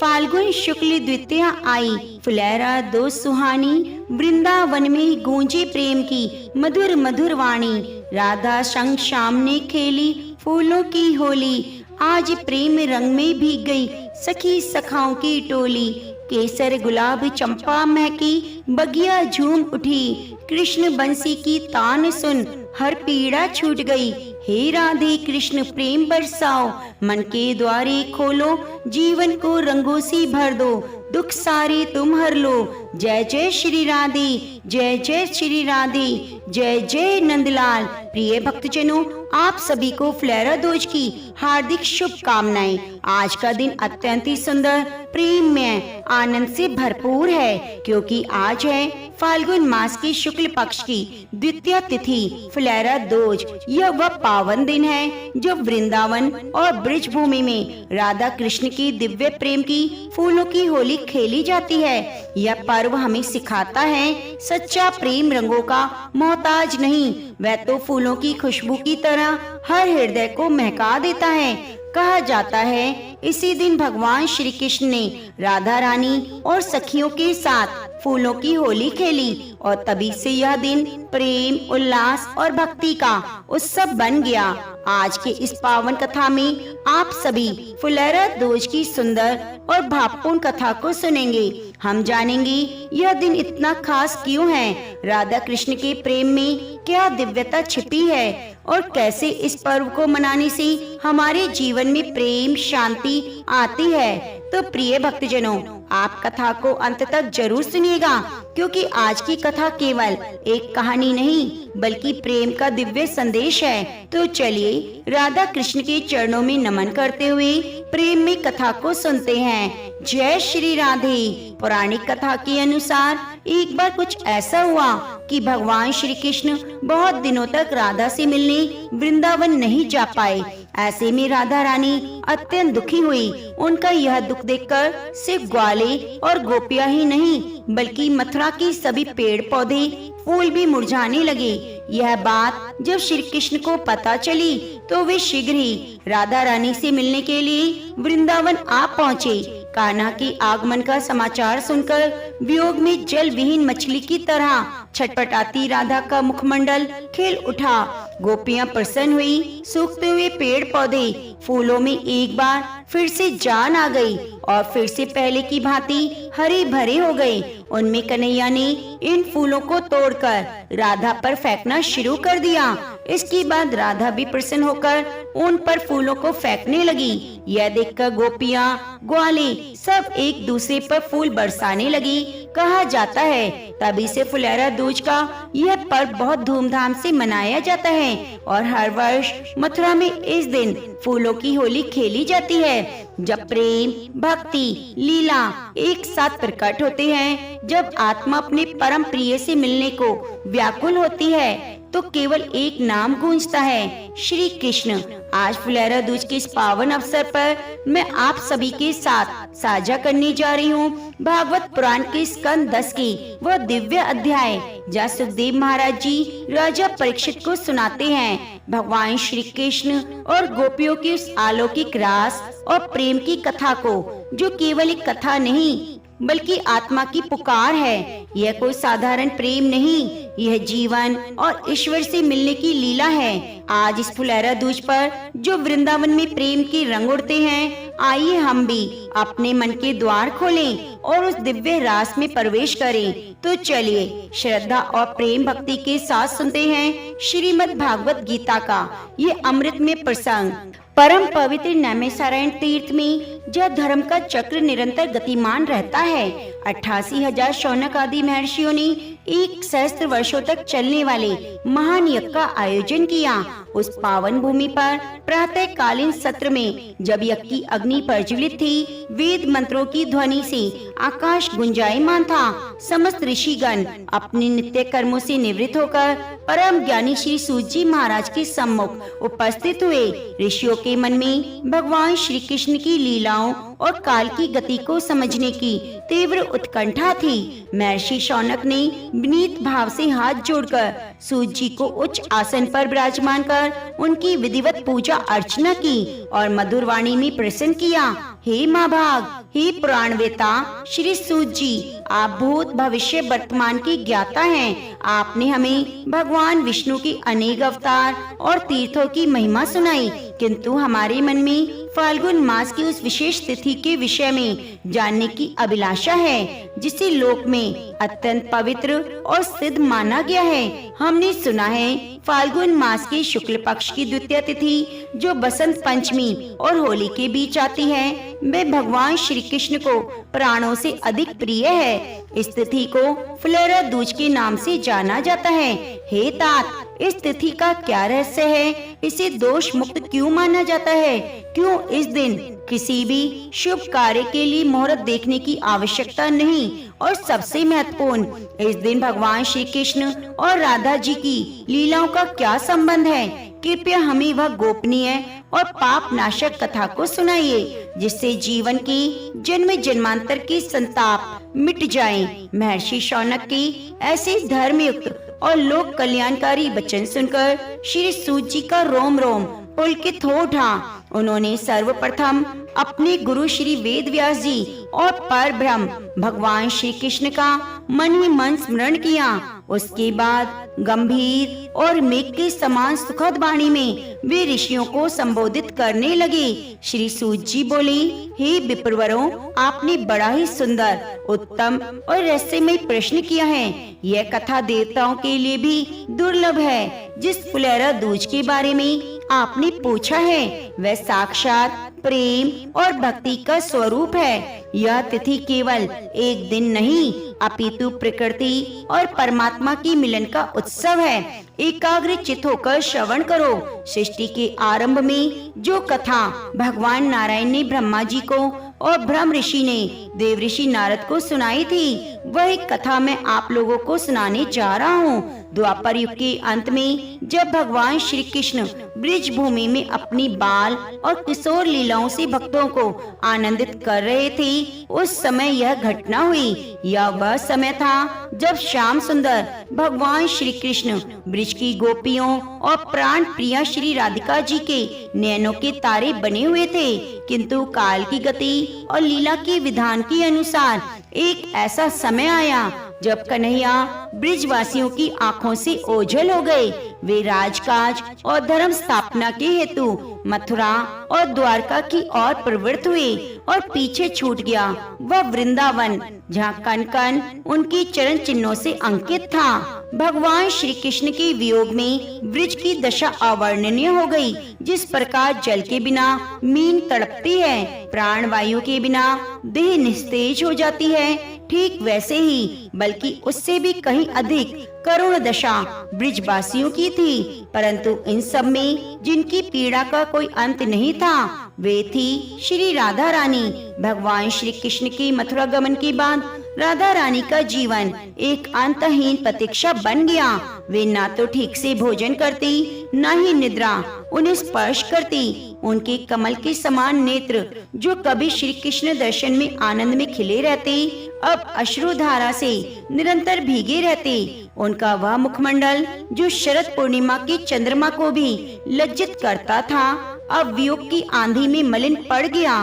फाल्गुन शुक्ल द्वितीया आई, फुलेरा दो सुहानी, वृंदावन में गूंजे प्रेम की मधुर मधुर वाणी। राधा संग श्याम ने खेली फूलों की होली, आज प्रेम रंग में भीग गई सखी सखाओं की टोली। केसर गुलाब चंपा महकी, बगिया झूम उठी, कृष्ण बंसी की तान सुन हर पीड़ा छूट गई। हे राधे कृष्ण प्रेम बरसाओ, मन के द्वारे खोलो, जीवन को रंगों से भर दो, दुख सारे तुम हर लो। जय जय श्री राधे, जय जय श्री राधे, जय जय नंदलाल। प्रिय भक्तजनों, आप सभी को फुलेरा दूज की हार्दिक शुभकामनाएं। आज का दिन अत्यंत ही सुंदर, प्रेममय, आनंद से भरपूर है, क्योंकि आज है फाल्गुन मास की शुक्ल पक्ष की द्वितीय तिथि फुलेरा दूज। यह वह पावन दिन है जो वृंदावन और ब्रिज भूमि में राधा कृष्ण की दिव्य प्रेम की फूलों की होली खेली जाती है। यह पर्व हमें सिखाता है सच्चा प्रेम रंगों का मोहताज नहीं, वह तो फूलों की खुशबू की तरह हर हृदय को महका देता है। कहा जाता है इसी दिन भगवान श्री कृष्ण ने राधा रानी और सखियों के साथ फूलों की होली खेली, और तभी से यह दिन प्रेम, उल्लास और भक्ति का उत्सव बन गया। आज के इस पावन कथा में आप सभी फुलेरा दूज की सुंदर और भावपूर्ण कथा को सुनेंगे। हम जानेंगे यह दिन इतना खास क्यों है, राधा कृष्ण के प्रेम में क्या दिव्यता छिपी है, और कैसे इस पर्व को मनाने से हमारे जीवन में प्रेम शांति आती है। तो प्रिय भक्तजनों, आप कथा को अंत तक जरूर सुनिएगा, क्योंकि आज की कथा केवल एक कहानी नहीं बल्कि प्रेम का दिव्य संदेश है। तो चलिए राधा कृष्ण के चरणों में नमन करते हुए प्रेम में कथा को सुनते हैं। जय श्री राधे। पौराणिक कथा के अनुसार एक बार कुछ ऐसा हुआ कि भगवान श्री कृष्ण बहुत दिनों तक राधा से मिलने वृंदावन नहीं जा पाए। ऐसे में राधा रानी अत्यंत दुखी हुई। उनका यह दुख देखकर सिर्फ ग्वाले और गोपियां ही नहीं बल्कि मथुरा के सभी पेड़ पौधे फूल भी मुरझाने लगे। यह बात जब श्री कृष्ण को पता चली तो वे शीघ्र ही राधा रानी से मिलने के लिए वृंदावन आ पहुँचे। कान्हा के आगमन का समाचार सुनकर वियोग में जल विहीन मछली की तरह छटपटाती राधा का मुखमंडल खिल उठा। गोपियां प्रसन्न हुई। सूखते हुए पेड़ पौधे फूलों में एक बार फिर से जान आ गई और फिर से पहले की भांति हरे भरे हो गए। उनमें कन्हैया ने इन फूलों को तोड़कर राधा पर फेंकना शुरू कर दिया। इसके बाद राधा भी प्रसन्न होकर उन पर फूलों को फेंकने लगी। यह देखकर गोपियां, ग्वाले सब एक दूसरे पर फूल बरसाने लगी। कहा जाता है तभी से फुलेरा दूज का यह पर्व बहुत धूमधाम से मनाया जाता है और हर वर्ष मथुरा में इस दिन फूलों की होली खेली जाती है। जब प्रेम, भक्ति, लीला एक साथ प्रकट होते हैं, जब आत्मा अपने परम प्रिय से मिलने को व्याकुल होती है, तो केवल एक नाम गूंजता है, श्री कृष्ण। आज फुलेरा दूज के इस पावन अवसर पर मैं आप सभी के साथ साझा करने जा रही हूँ भागवत पुराण के स्कंद 10 की वह दिव्य अध्याय, जहाँ सुखदेव महाराज जी राजा परीक्षित को सुनाते हैं भगवान श्री कृष्ण और गोपियों की उस अलौकिक रास और प्रेम की कथा को, जो केवल एक कथा नहीं बल्कि आत्मा की पुकार है। यह कोई साधारण प्रेम नहीं, यह जीवन और ईश्वर से मिलने की लीला है। आज इस फुलेरा दूज पर जो वृंदावन में प्रेम के रंग उड़ते हैं, आइए हम भी अपने मन के द्वार खोलें और उस दिव्य रास में प्रवेश करें। तो चलिए श्रद्धा और प्रेम भक्ति के साथ सुनते हैं श्रीमद् भागवत गीता का ये अमृतमय प्रसंग। परम पवित्र नैमिषारण्य तीर्थ में जब धर्म का चक्र निरंतर गतिमान रहता है, 88,000 शौनक आदि महर्षियों ने 1 सहस्त्र वर्षों तक चलने वाले महान यज्ञ का आयोजन किया। उस पावन भूमि पर प्रातः कालीन सत्र में जब यज्ञ की अग्नि प्रज्वलित थी, वेद मंत्रों की ध्वनि से आकाश गुंजायमान था। समस्त ऋषिगण अपने नित्य कर्मों से निवृत्त होकर परम ज्ञानी श्री सूत जी महाराज के सम्मुख उपस्थित हुए। ऋषियों के मन में भगवान श्री कृष्ण की लीलाओं और काल की गति को समझने की तीव्र उत्कंठा थी। महर्षि शौनक ने विनीत भाव से हाथ जोड़कर सूत जी को उच्च आसन पर विराजमान कर उनकी विधिवत पूजा अर्चना की और मधुर वाणी में प्रसन्न किया। हे महाभाग, हे पुराणवेता श्री सूत जी, आप भूत भविष्य वर्तमान की ज्ञाता हैं। आपने हमें भगवान विष्णु की अनेक अवतार और तीर्थों की महिमा सुनाई, किंतु हमारे मन में फाल्गुन मास की उस विशेष तिथि के विषय में जानने की अभिलाषा है, जिसे लोक में अत्यंत पवित्र और सिद्ध माना गया है। हमने सुना है फाल्गुन मास के शुक्ल पक्ष की द्वितीय तिथि, जो बसंत पंचमी और होली के बीच आती है, वे भगवान श्री कृष्ण को प्राणों से अधिक प्रिय है। इस तिथि को फुलेरा दूज के नाम से जाना जाता है। हे तात, इस तिथि का क्या रहस्य है? इसे दोष मुक्त क्यों माना जाता है? क्यों इस दिन किसी भी शुभ कार्य के लिए मुहूर्त देखने की आवश्यकता नहीं? और सबसे महत्वपूर्ण, इस दिन भगवान श्री कृष्ण और राधा जी की लीलाओं का क्या संबंध है? कृपया हमें वह गोपनीय और पाप नाशक कथा को सुनाइए, जिससे जीवन की जन्म जन्मांतर की संताप मिट जाए। महर्षि शौनक की ऐसे धर्मयुक्त और लोक कल्याणकारी वचन सुनकर श्री सूत जी का रोम रोम पुलकित हो उठा। उन्होंने सर्वप्रथम अपने गुरु श्री वेद व्यास जी और पर ब्रह्म भगवान श्री कृष्ण का मन ही मन स्मरण किया। उसके बाद गंभीर और मेघ के समान सुखद वाणी में वे ऋषियों को संबोधित करने लगे। श्री सूत जी बोले, हे विप्रवरों, आपने बड़ा ही सुंदर, उत्तम और रहस्यमय प्रश्न किया है। यह कथा देवताओं के लिए भी दुर्लभ है। जिस फुलेरा दूज के बारे में आपने पूछा है, वह साक्षात प्रेम और भक्ति का स्वरूप है। यह तिथि केवल एक दिन नहीं, अपितु प्रकृति और परमात्मा की मिलन का उत्सव है। एकाग्र चित्त होकर श्रवण करो। सृष्टि के आरंभ में जो कथा भगवान नारायण ने ब्रह्मा जी को और ब्रह्म ऋषि ने देव ऋषि नारद को सुनाई थी, वही कथा मैं आप लोगों को सुनाने जा रहा हूँ। द्वापर युग के अंत में जब भगवान श्री कृष्ण ब्रिज भूमि में अपनी बाल और किशोर लीलाओं से भक्तों को आनंदित कर रहे थे, उस समय यह घटना हुई। यह वह समय था जब श्याम सुंदर भगवान श्री कृष्ण ब्रिज की गोपियों और प्राण प्रिया श्री राधिका जी के नयनों के तारे बने हुए थे। किंतु काल की गति और लीला के विधान के अनुसार एक ऐसा समय आया जब कन्हैया ब्रिजवासियों की आंखों से ओझल हो गए। वे राजकाज और धर्म स्थापना के हेतु मथुरा और द्वारका की ओर प्रवृत्त हुए और पीछे छूट गया वह वृंदावन, जहाँ कण कण उनकी चरण चिन्हों से अंकित था। भगवान श्री कृष्ण के वियोग में ब्रिज की दशा अवर्णनीय हो गई। जिस प्रकार जल के बिना मीन तड़पती है, प्राण वायु के बिना देह निस्तेज हो जाती है, ठीक वैसे ही बल्कि उससे भी कहीं अधिक करुण दशा ब्रिजवासियों की थी। परंतु इन सब में जिनकी पीड़ा का कोई अंत नहीं था, वे थी श्री राधा रानी। भगवान श्री कृष्ण के मथुरा गमन के बाद राधा रानी का जीवन एक अंतहीन प्रतीक्षा बन गया। वे ना तो ठीक से भोजन करती, न ही निद्रा उन्हें स्पर्श करती। उनके कमल के समान नेत्र, जो कभी श्री कृष्ण दर्शन में आनंद में खिले रहते, अब अश्रुधारा से निरंतर भीगे रहते। उनका वह मुखमंडल, जो शरद पूर्णिमा की चंद्रमा को भी लज्जित करता था, अब वियोग की आंधी में मलिन पड़ गया।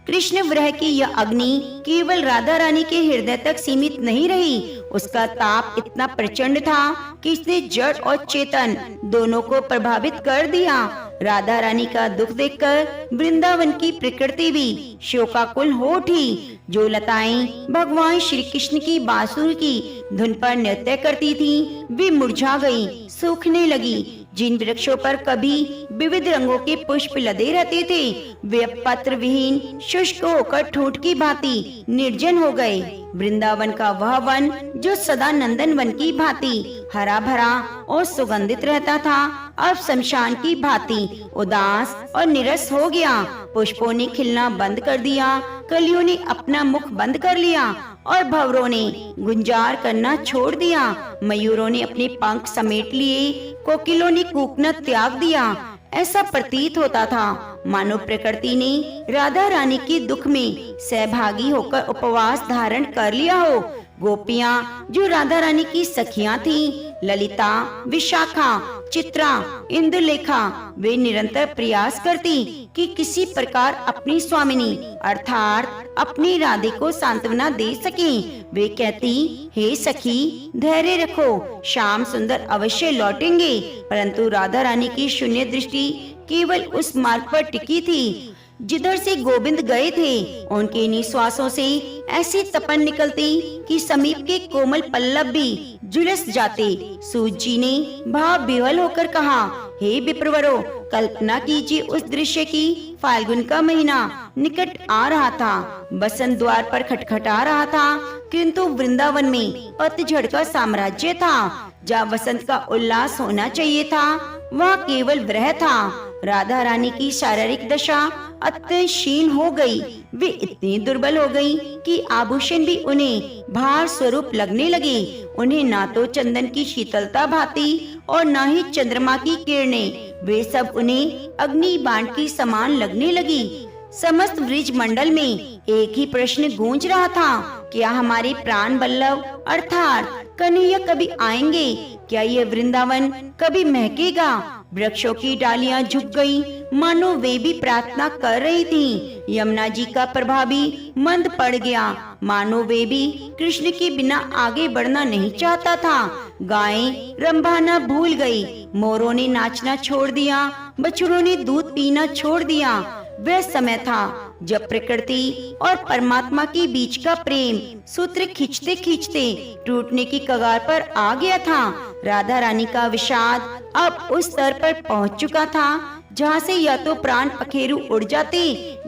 कृष्ण विरह की यह अग्नि केवल राधा रानी के हृदय तक सीमित नहीं रही। उसका ताप इतना प्रचंड था कि इसने जड़ और चेतन दोनों को प्रभावित कर दिया। राधा रानी का दुख देखकर वृंदावन की प्रकृति भी शोकाकुल हो उठी। जो लताएं भगवान श्री कृष्ण की बांसुरी की धुन पर नृत्य करती थीं, वे मुरझा गईं, सूखने लगी। जिन वृक्षों पर कभी विविध रंगों के पुष्प लदे रहते थे, वे पत्र विहीन शुष्क होकर ठूंठ की भांति निर्जन हो गए। वृंदावन का वह वन, जो सदा नंदन वन की भांति हरा भरा और सुगंधित रहता था, अब शमशान की भांति उदास और निरस हो गया। पुष्पों ने खिलना बंद कर दिया, कलियों ने अपना मुख बंद कर लिया और भंवरों ने गुंजार करना छोड़ दिया। मयूरों ने अपने पंख समेट लिए, कोकिलों ने कूकना त्याग दिया। ऐसा प्रतीत होता था मानो प्रकृति ने राधा रानी के दुख में सहभागी होकर उपवास धारण कर लिया हो। गोपियां जो राधा रानी की सखियां थीं, ललिता, विशाखा, चित्रा, इंदुलेखा, वे निरंतर प्रयास करती कि किसी प्रकार अपनी स्वामिनी अर्थात अपनी राधे को सांत्वना दे सकें। वे कहती, हे सखी, धैर्य रखो, श्याम सुंदर अवश्य लौटेंगे। परंतु राधा रानी की शून्य दृष्टि केवल उस मार्ग पर टिकी थी जिधर से गोविंद गए थे। उनके निश्वासों से ऐसी तपन निकलती कि समीप के कोमल पल्लव भी झुलस जाते। सूत जी ने भाव विह्वल होकर कहा, हे विप्रवरों, कल्पना कीजिए उस दृश्य की। फाल्गुन का महीना निकट आ रहा था, बसंत द्वार पर खटखटा रहा था, किंतु वृंदावन में पतझड़ का साम्राज्य था। जहाँ वसंत का उल्लास होना चाहिए था, वह केवल वह था। राधा रानी की शारीरिक दशा अत्यंत क्षीण हो गई। वे इतनी दुर्बल हो गई कि आभूषण भी उन्हें भार स्वरूप लगने लगे। उन्हें ना तो चंदन की शीतलता भाती और न ही चंद्रमा की किरणें। वे सब उन्हें अग्नि बाण की समान लगने लगी। समस्त ब्रिज मंडल में एक ही प्रश्न गूंज रहा था, क्या हमारे प्राण बल्लभ अर्थात कन्हैया कभी आएंगे? क्या यह वृंदावन कभी महकेगा? वृक्षों की डालियां झुक गईं, मानो वे भी प्रार्थना कर रही थीं। यमुना जी का प्रवाह भी मंद पड़ गया, मानो वे भी कृष्ण के बिना आगे बढ़ना नहीं चाहता था। गायें रंभाना भूल गई, मोरों ने नाचना छोड़ दिया, बछड़ों ने दूध पीना छोड़ दिया। वह समय था जब प्रकृति और परमात्मा के बीच का प्रेम सूत्र खींचते खींचते टूटने की कगार पर आ गया था। राधा रानी का विषाद अब उस स्तर पर पहुंच चुका था जहां से या तो प्राण पखेरु उड़ जाते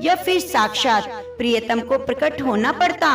या फिर साक्षात प्रियतम को प्रकट होना पड़ता।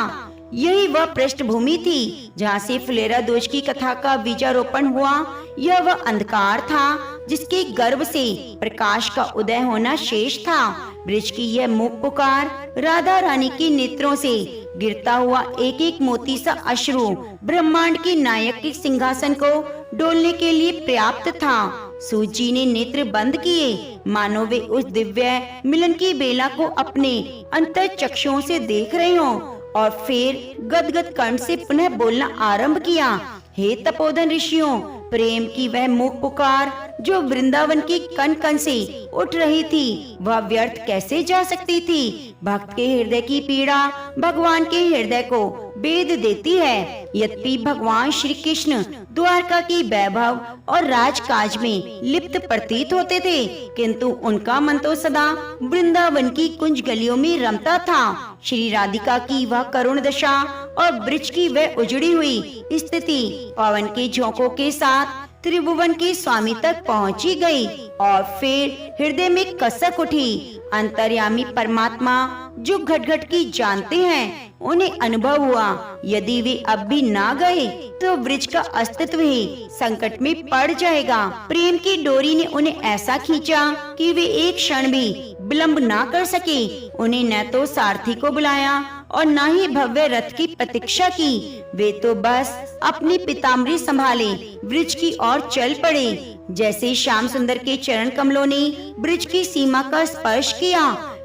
यही वह पृष्ठभूमि थी जहाँ से फुलेरा दोष की कथा का बीजारोपण हुआ। यह वह अंधकार था जिसके गर्भ से प्रकाश का उदय होना शेष था। ब्रिज की यह मूक पुकार राधा रानी के नेत्रों से गिरता हुआ एक एक मोती सा अश्रु ब्रह्मांड के नायक के सिंहासन को डोलने के लिए पर्याप्त था। सूत जी ने नेत्र बंद किए, मानो वे उस दिव्य मिलन की बेला को अपने अंतर चक्षुओं से देख रहे हों, और फिर गदगद कंठ से पुनः बोलना आरंभ किया, हे तपोधन ऋषियों, प्रेम की वह मूक पुकार जो वृंदावन के कण कण से उठ रही थी, वह व्यर्थ कैसे जा सकती थी? भक्त के हृदय की पीड़ा भगवान के हृदय को भेद देती है। यद्यपि भगवान श्री कृष्ण द्वारका की वैभव और राजकाज में लिप्त प्रतीत होते थे, किंतु उनका मन तो सदा वृंदावन की कुंज गलियों में रमता था। श्री राधिका की वह करुण दशा और ब्रिज की वह उजड़ी हुई स्थिति पवन के झोंकों के साथ त्रिभुवन के स्वामी तक पहुंची गई, और फिर हृदय में कसक उठी। अंतर्यामी परमात्मा जो घट घट की जानते हैं, उन्हें अनुभव हुआ यदि वे अब भी ना गए तो ब्रिज का अस्तित्व ही संकट में पड़ जाएगा। प्रेम की डोरी ने उन्हें ऐसा खींचा कि वे एक क्षण भी विलंब ना कर सके। उन्हें न तो सारथी को बुलाया और न ही भव्य रथ की प्रतीक्षा की। वे तो बस अपनी पिताम्बरी संभाले ब्रिज की ओर चल पड़े। जैसे श्याम सुंदर के चरण कमलों ने ब्रिज की सीमा का स्पर्श किया,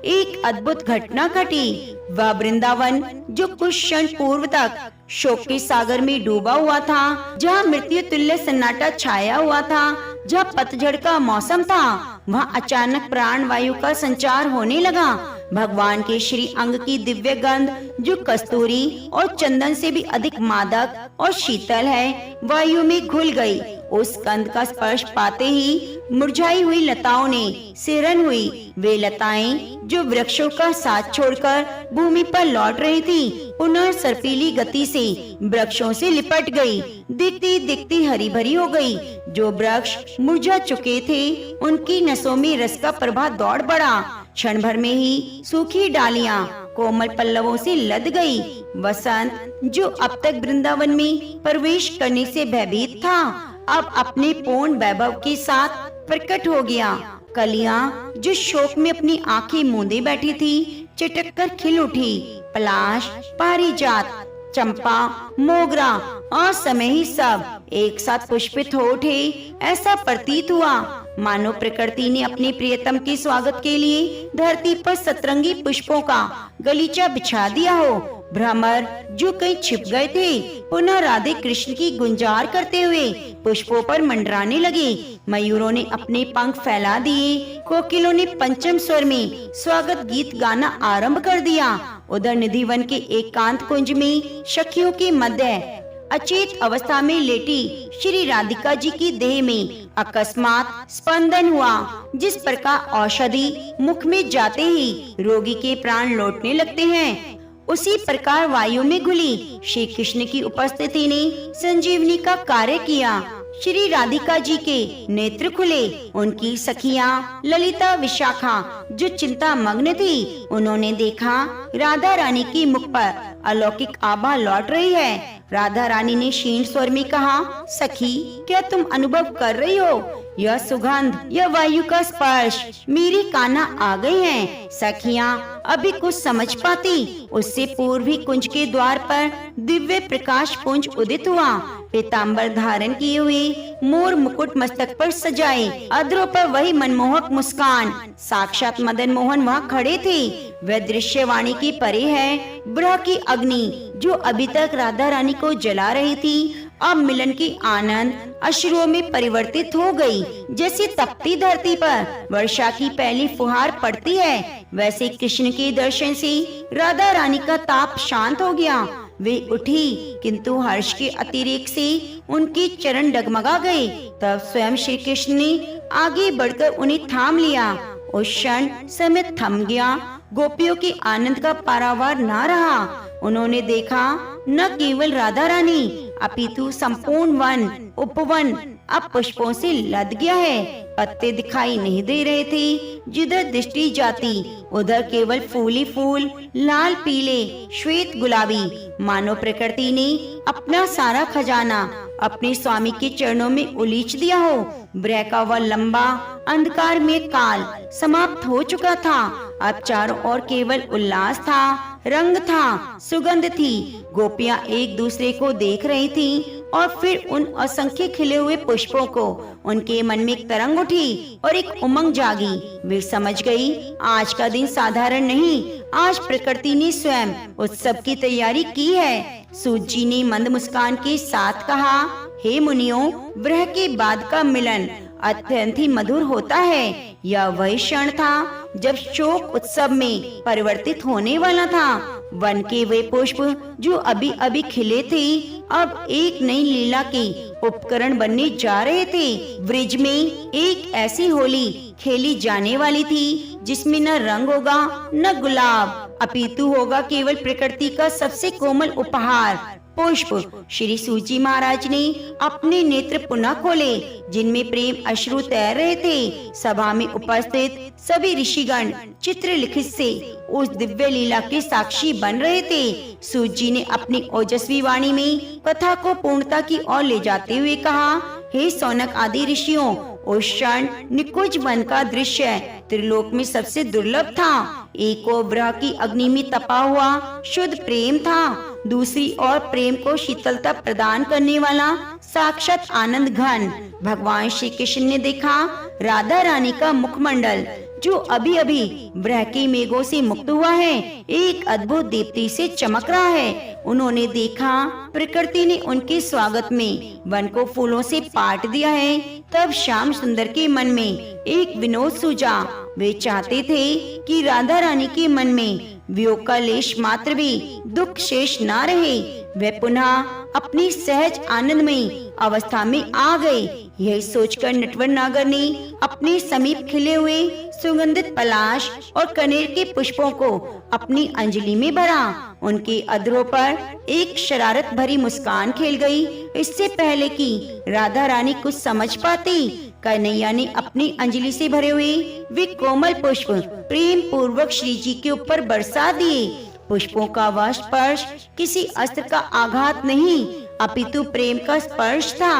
एक अद्भुत घटना घटी। वह वृंदावन जो कुछ क्षण पूर्व तक शोक के सागर में डूबा हुआ था, जहाँ मृत्यु तुल्य सन्नाटा छाया हुआ था, जहाँ पतझड़ का मौसम था, वहाँ अचानक प्राण वायु का संचार होने लगा। भगवान के श्री अंग की दिव्य गंध जो कस्तूरी और चंदन से भी अधिक मादक और शीतल है, वायु में घुल गई। उस गंध का स्पर्श पाते ही मुरझाई हुई लताओं ने सिरन हुई। वे लताएं जो वृक्षों का साथ छोड़कर भूमि पर लौट रही थीं, पुनः सर्पीली गति से वृक्षों से लिपट गई। दिखती दिखती हरी भरी हो गई। जो वृक्ष मुरझा चुके थे, उनकी नसों में रस का प्रवाह दौड़ पड़ा। क्षण भर में ही सूखी डालियां कोमल पल्लवों से लद गई। वसंत जो अब तक वृंदावन में प्रवेश करने से भयभीत था, अब अपने पूर्ण वैभव के साथ प्रकट हो गया। कलियां जो शोक में अपनी आंखें मूंदे बैठी थी, चटक कर खिल उठी। पलाश, पारिजात, चंपा, मोगरा और समय ही सब एक साथ पुष्पित हो उठे। ऐसा प्रतीत हुआ मानो प्रकृति ने अपने प्रियतम के स्वागत के लिए धरती पर सतरंगी पुष्पों का गलीचा बिछा दिया हो। भ्रमर जो कहीं छिप गए थे पुनः राधे कृष्ण की गुंजार करते हुए पुष्पों पर मंडराने लगे। मयूरों ने अपने पंख फैला दिए, कोकिलों ने पंचम स्वर में स्वागत गीत गाना आरंभ कर दिया। उधर निधिवन के एकांत कुंज में सखियों के मध्य अचेत अवस्था में लेटी श्री राधिका जी की देह में अकस्मात स्पंदन हुआ। जिस प्रकार औषधि मुख में जाते ही रोगी के प्राण लौटने लगते हैं, उसी प्रकार वायु में घुली श्री कृष्ण की उपस्थिति ने संजीवनी का कार्य किया। श्री राधिका जी के नेत्र खुले। उनकी सखियां ललिता, विशाखा जो चिंता मग्न थी, उन्होंने देखा राधा रानी की मुख पर अलौकिक आभा लौट रही है। राधा रानी ने क्षीण स्वर में कहा, सखी क्या तुम अनुभव कर रही हो? यह सुगंध, यह वायु का स्पर्श मेरी काना आ गई है। सखियां अभी कुछ समझ पाती, उससे पूर्व ही कुंज के द्वार पर दिव्य प्रकाश पुंज उदित हुआ। पीताम्बर धारण किए हुए, मोर मुकुट मस्तक पर सजाए, अधरों पर वही मनमोहक मुस्कान, साक्षात मदन मोहन वहाँ खड़े थे। वह दृश्य वाणी की परे है। ब्रह की अग्नि जो अभी तक राधा रानी को जला रही थी, अब मिलन की आनंद अश्रुओं में परिवर्तित हो गई। जैसे तपती धरती पर वर्षा की पहली फुहार पड़ती है, वैसे कृष्ण के दर्शन से राधा रानी का ताप शांत हो गया। वे उठी, किंतु हर्ष के अतिरेक से उनके चरण डगमगा गए। तब स्वयं श्री कृष्ण ने आगे बढ़कर उन्हें थाम लिया। उस क्षण समय थम गया। गोपियों के आनंद का पारावार न रहा। उन्होंने देखा न केवल राधा रानी अपितु संपूर्ण वन, उपवन अब पुष्पों से लद गया है। पत्ते दिखाई नहीं दे रहे थे। जिधर दृष्टि जाती उधर केवल फूल ही फूल, लाल, पीले, श्वेत, गुलाबी, मानो प्रकृति ने अपना सारा खजाना अपने स्वामी के चरणों में उलीच दिया हो। ब्रह का वह लंबा अंधकार में काल समाप्त हो चुका था। अब चारों ओर केवल उल्लास था, रंग था, सुगंध थी। गोपियां एक दूसरे को देख रही थीं और फिर उन असंख्य खिले हुए पुष्पों को उनके मन में एक तरंग उठी और एक उमंग जागी। वे समझ गई आज का दिन साधारण नहीं, आज प्रकृति ने स्वयं उत्सव की तैयारी की है। सूत जी ने मंद मुस्कान के साथ कहा, हे मुनियों, ब्रह के बाद का मिलन अत्यंत ही मधुर होता है। यह वही क्षण था जब शोक उत्सव में परिवर्तित होने वाला था। वन के वे पुष्प जो अभी अभी खिले थे, अब एक नई लीला के उपकरण बनने जा रहे थे। ब्रिज में एक ऐसी होली खेली जाने वाली थी जिसमें न रंग होगा न गुलाब, अपितु होगा केवल प्रकृति का सबसे कोमल उपहार, पुष्प। श्री सूजी महाराज ने अपने नेत्र पुनः खोले, जिनमें प्रेम अश्रु तैर रहे थे। सभा में उपस्थित सभी ऋषिगण चित्र लिखित से उस दिव्य लीला के साक्षी बन रहे थे। सूजी ने अपनी ओजस्वी वाणी में कथा को पूर्णता की ओर ले जाते हुए कहा, हे सौनक आदि ऋषियों, उस क्षण निकुंज वन का दृश्य त्रिलोक में सबसे दुर्लभ था। एक ओर ब्रह की अग्नि में तपा हुआ शुद्ध प्रेम था, दूसरी ओर प्रेम को शीतलता प्रदान करने वाला साक्षात आनंद घन भगवान श्री कृष्ण ने देखा। राधा रानी का मुखमंडल जो अभी अभी ब्रह के मेघों से मुक्त हुआ है, एक अद्भुत दीप्ति से चमक रहा है। उन्होंने देखा प्रकृति ने उनके स्वागत में वन को फूलों से पाट दिया है। तब श्याम सुंदर के मन में एक विनोद सूझा। वे चाहते थे कि राधा रानी के मन में वियोग का लेश मात्र भी दुख शेष न रहे। वे पुनः अपनी सहज आनंदमयी अवस्था में आ गए। यही सोचकर नटवर नागर ने अपने समीप खिले हुए सुगंधित पलाश और कनेर के पुष्पों को अपनी अंजलि में भरा। उनके अधरों पर एक शरारत भरी मुस्कान खेल गई। इससे पहले कि राधा रानी कुछ समझ पाती, कन्हैया ने अपनी अंजलि से भरे हुए वे कोमल पुष्प प्रेम पूर्वक श्री जी के ऊपर बरसा दिए। पुष्पों का वह स्पर्श किसी अस्त्र का आघात नहीं, अपितु प्रेम का स्पर्श था।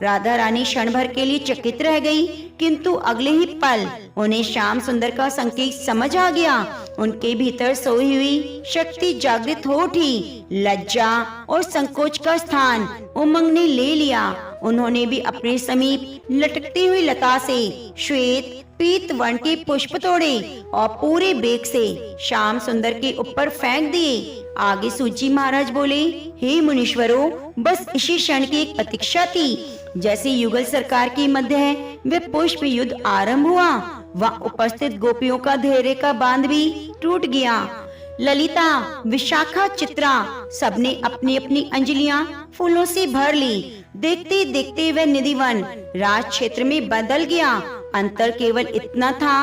राधा रानी क्षण भर के लिए चकित रह गई, किंतु अगले ही पल उन्हें श्याम सुंदर का संकेत समझ आ गया। उनके भीतर सोई हुई शक्ति जागृत हो उठी। लज्जा और संकोच का स्थान उमंग ने ले लिया। उन्होंने भी अपने समीप लटकती हुई लता से श्वेत पीत वर्ण के पुष्प तोड़े और पूरे बेग से श्याम सुंदर के ऊपर फेंक दिए। आगे सूची महाराज बोले, हे मुनीश्वरों, बस इसी क्षण की एक प्रतीक्षा थी। जैसे युगल सरकार के मध्य है वे पुष्प युद्ध आरंभ हुआ, वहाँ उपस्थित गोपियों का धैर्य का बांध भी टूट गया। ललिता, विशाखा, चित्रा सबने अपनी अपनी अंजलियां फूलों से भर ली। देखते देखते वह निधिवन राज क्षेत्र में बदल गया। अंतर केवल इतना था,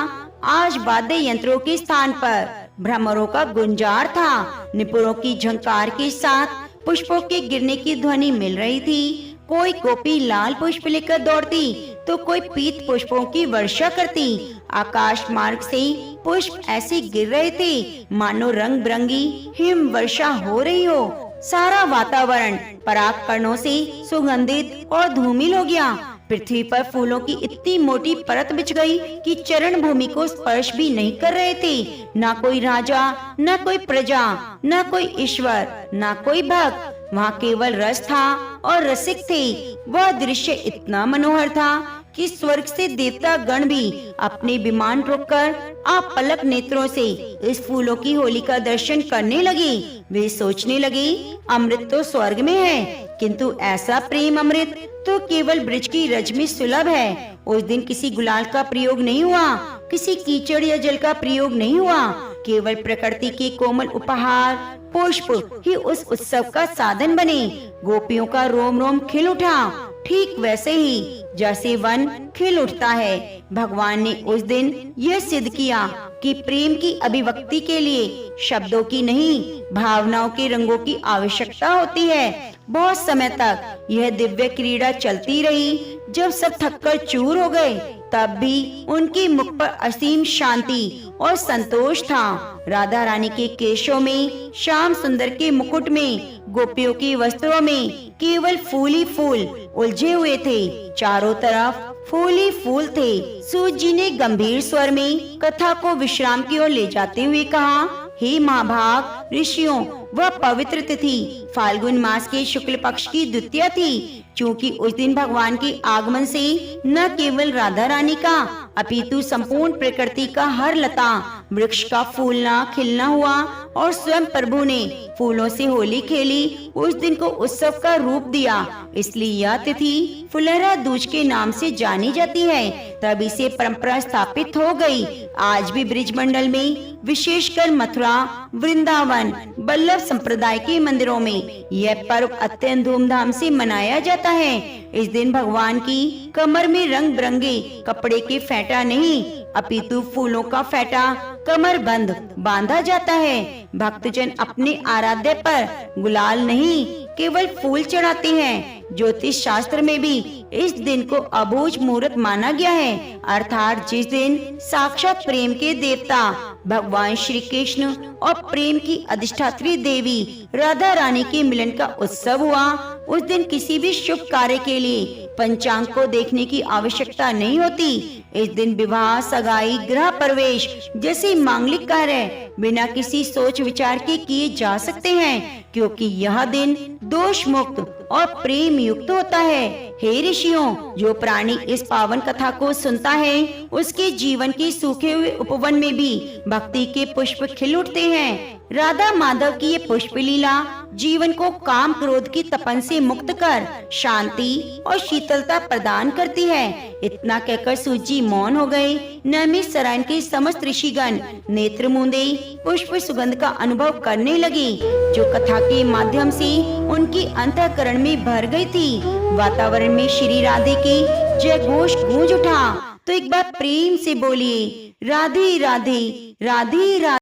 आज वाद्य यंत्रों के स्थान पर भ्रमरों का गुंजार था। निपुणों की झंकार के साथ पुष्पों के गिरने की ध्वनि मिल रही थी। कोई गोपी लाल पुष्प लेकर दौड़ती तो कोई पीत पुष्पों की वर्षा करती। आकाश मार्ग से पुष्प ऐसे गिर रहे थे मानो रंग बिरंगी हिम वर्षा हो रही हो। सारा वातावरण पराग कणों से सुगंधित और धूमिल हो गया। पृथ्वी पर फूलों की इतनी मोटी परत बिछ गई कि चरण भूमि को स्पर्श भी नहीं कर रहे थे। ना कोई राजा, ना कोई प्रजा, ना कोई ईश्वर, ना कोई भक्त, वहाँ केवल रस था और रसिक थे। वह दृश्य इतना मनोहर था कि स्वर्ग से देवता गण भी अपने विमान रोककर आप पलक नेत्रों से इस फूलों की होली का दर्शन करने लगे। वे सोचने लगे, अमृत तो स्वर्ग में है, किंतु ऐसा प्रेम अमृत तो केवल ब्रज की रज में सुलभ है। उस दिन किसी गुलाल का प्रयोग नहीं हुआ, किसी कीचड़ या जल का प्रयोग नहीं हुआ। केवल प्रकृति के कोमल उपहार पुष्प ही उस उत्सव का साधन बने। गोपियों का रोम रोम खिल उठा, ठीक वैसे ही जैसे वन खिल उठता है। भगवान ने उस दिन यह सिद्ध किया कि प्रेम की अभिव्यक्ति के लिए शब्दों की नहीं, भावनाओं के रंगों की आवश्यकता होती है। बहुत समय तक यह दिव्य क्रीड़ा चलती रही। जब सब थककर चूर हो गए, तब भी उनके मुख पर असीम शांति और संतोष था। राधा रानी के केशों में, श्याम सुंदर के मुकुट में, गोपियों के वस्त्रों में केवल फूल ही फूल उलझे हुए थे। चारों तरफ फूल ही फूल थे। सूत जी ने गंभीर स्वर में कथा को विश्राम की ओर ले जाते हुए कहा, हे महाभाग ऋषियों, वह पवित्र तिथि फाल्गुन मास के शुक्ल पक्ष की द्वितीया थी। क्योंकि उस दिन भगवान के आगमन से न केवल राधा रानी का अपितु संपूर्ण प्रकृति का हर लता वृक्ष का फूलना खिलना हुआ और स्वयं प्रभु ने फूलों से होली खेली। उस दिन को उत्सव का रूप दिया, इसलिए यह तिथि फुलहरा दूज के नाम से जानी जाती है। तब इसे परंपरा स्थापित हो गई। आज भी ब्रिज मंडल में, विशेषकर मथुरा, वृंदावन, बल्लभ संप्रदाय के मंदिरों में यह पर्व अत्यंत धूमधाम से मनाया जाता है। इस दिन भगवान की कमर में रंग बिरंगे कपड़े के फेंटा नहीं, अपितु फूलों का फेंटा कमर बंद बांधा जाता है। भक्तजन अपने आराध्य पर गुलाल नहीं, केवल फूल चढ़ाते हैं। ज्योतिष शास्त्र में भी इस दिन को अबूझ मुहूर्त माना गया है, अर्थात जिस दिन साक्षात प्रेम के देवता भगवान श्री कृष्ण और प्रेम की अधिष्ठात्री देवी राधा रानी के मिलन का उत्सव हुआ। उस दिन किसी भी शुभ कार्य के लिए पंचांग को देखने की आवश्यकता नहीं होती। इस दिन विवाह, सगाई, गृह प्रवेश जैसे मांगलिक कार्य बिना किसी सोच विचार के किए जा सकते हैं, क्योंकि यह दिन दोष मुक्त और प्रेम युक्त होता है। हे ऋषियों, जो प्राणी इस पावन कथा को सुनता है, उसके जीवन के सूखे हुए उपवन में भी भक्ति के पुष्प खिल उठते हैं। राधा माधव की ये पुष्प लीला जीवन को काम क्रोध की तपन से मुक्त कर शांति और शीतलता प्रदान करती है। इतना कहकर सूजी मौन हो गए। नैमिषारण्य के समस्त ऋषिगण नेत्र मूंदे पुष्प सुगंध का अनुभव करने लगे, जो कथा के माध्यम से उनकी अंतःकरण में भर गई थी। वातावरण में श्री राधे के जय घोष गूंज उठा। तो एक बार प्रेम से बोलिए, राधे राधे, राधे राधे।